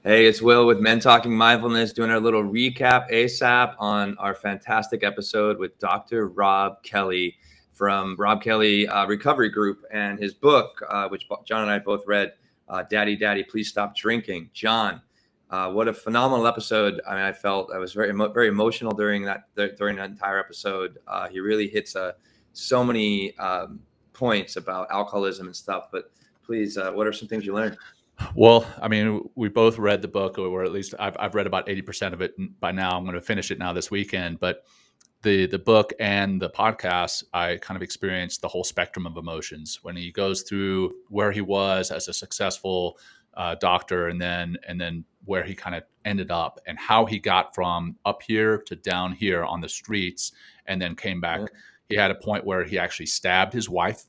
Hey, it's Will with Men Talking Mindfulness, doing our little recap ASAP on our fantastic episode with Dr. Robb Kelly from Robb Kelly Recovery Group, and his book, which John and I both read, Daddy, Daddy, Please Stop Drinking. John, what a phenomenal episode. I mean, I felt I was very emotional during that entire episode. He really hits so many points about alcoholism and stuff. But please, what are some things you learned? Well, I mean, we both read the book, or at least I've read about 80% of it by now. I'm going to finish it now this weekend. But the book and the podcast, I kind of experienced the whole spectrum of emotions when he goes through where he was as a successful doctor, and then where he kind of ended up, and how he got from up here to down here on the streets, and then came Yeah. back. He had a point where he actually stabbed his wife.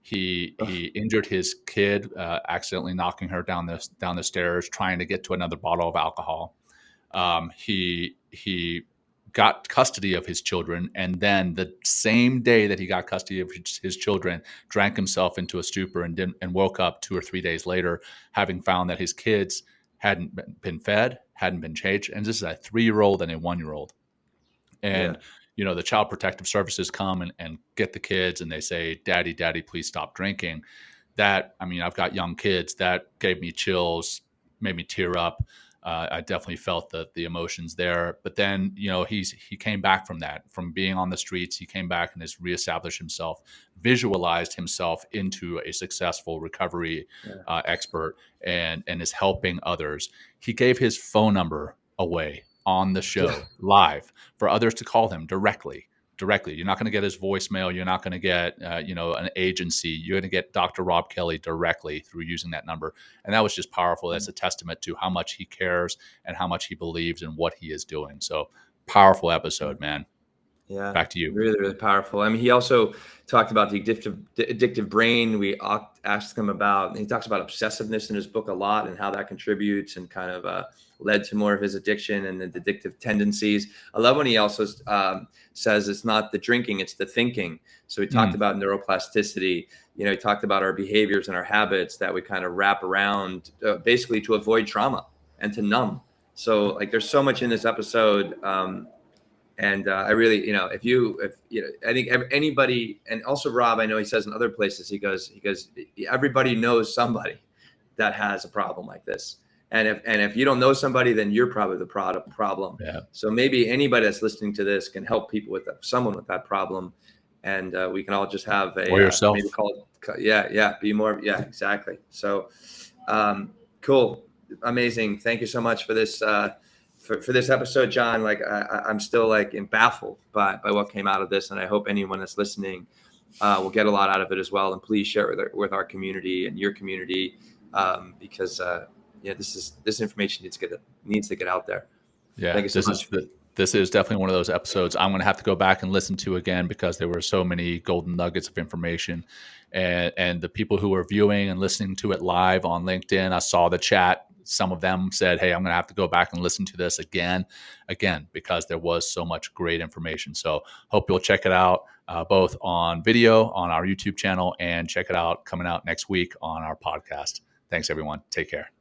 He Ugh. he injured his kid, accidentally knocking her down the stairs, trying to get to another bottle of alcohol. He got custody of his children, and then the same day that he got custody of his children, drank himself into a stupor and woke up 2 or 3 days later, having found that his kids hadn't been fed, hadn't been changed, and this is a 3-year-old and a 1-year-old. Yeah. And the child protective services come and get the kids, and they say, daddy, daddy, please stop drinking. That, I mean, I've got young kids. That gave me chills, made me tear up. I definitely felt the emotions there. But then, he came back from that, from being on the streets. He came back and has reestablished himself, visualized himself into a successful recovery Yeah. expert, and is helping others. He gave his phone number away on the show Yeah. live for others to call him directly. You're not going to get his voicemail. You're not going to get, an agency. You're going to get Dr. Robb Kelly directly through using that number. And that was just powerful. That's a testament to how much he cares and how much he believes in what he is doing. So powerful episode, man. Yeah, Back to you. really, really powerful. I mean, he also talked about the addictive brain. We asked him about, he talks about obsessiveness in his book a lot, and how that contributes and kind of led to more of his addiction and the addictive tendencies. I love when he also says it's not the drinking, it's the thinking. So he talked about neuroplasticity. He talked about our behaviors and our habits that we kind of wrap around basically to avoid trauma and to numb. So like, there's so much in this episode. And I really, I think anybody, and also Rob, I know he says in other places, he goes, everybody knows somebody that has a problem like this. And if you don't know somebody, then you're probably the problem. Yeah. So maybe anybody that's listening to this can help people with someone with that problem. And we can all just have Or yourself. maybe call it, be more. Yeah, exactly. So cool. Amazing. Thank you so much for this. For this episode, John. Like I'm still baffled by what came out of this, and I hope anyone that's listening will get a lot out of it as well. And please share it with our community and your community, because this information needs to get out there. Yeah, Thank you so much. This is definitely one of those episodes I'm going to have to go back and listen to again, because there were so many golden nuggets of information, and the people who were viewing and listening to it live on LinkedIn, I saw the chat. Some of them said, "Hey, I'm going to have to go back and listen to this again, because there was so much great information." So hope you'll check it out, both on video on our YouTube channel, and check it out coming out next week on our podcast. Thanks, everyone. Take care.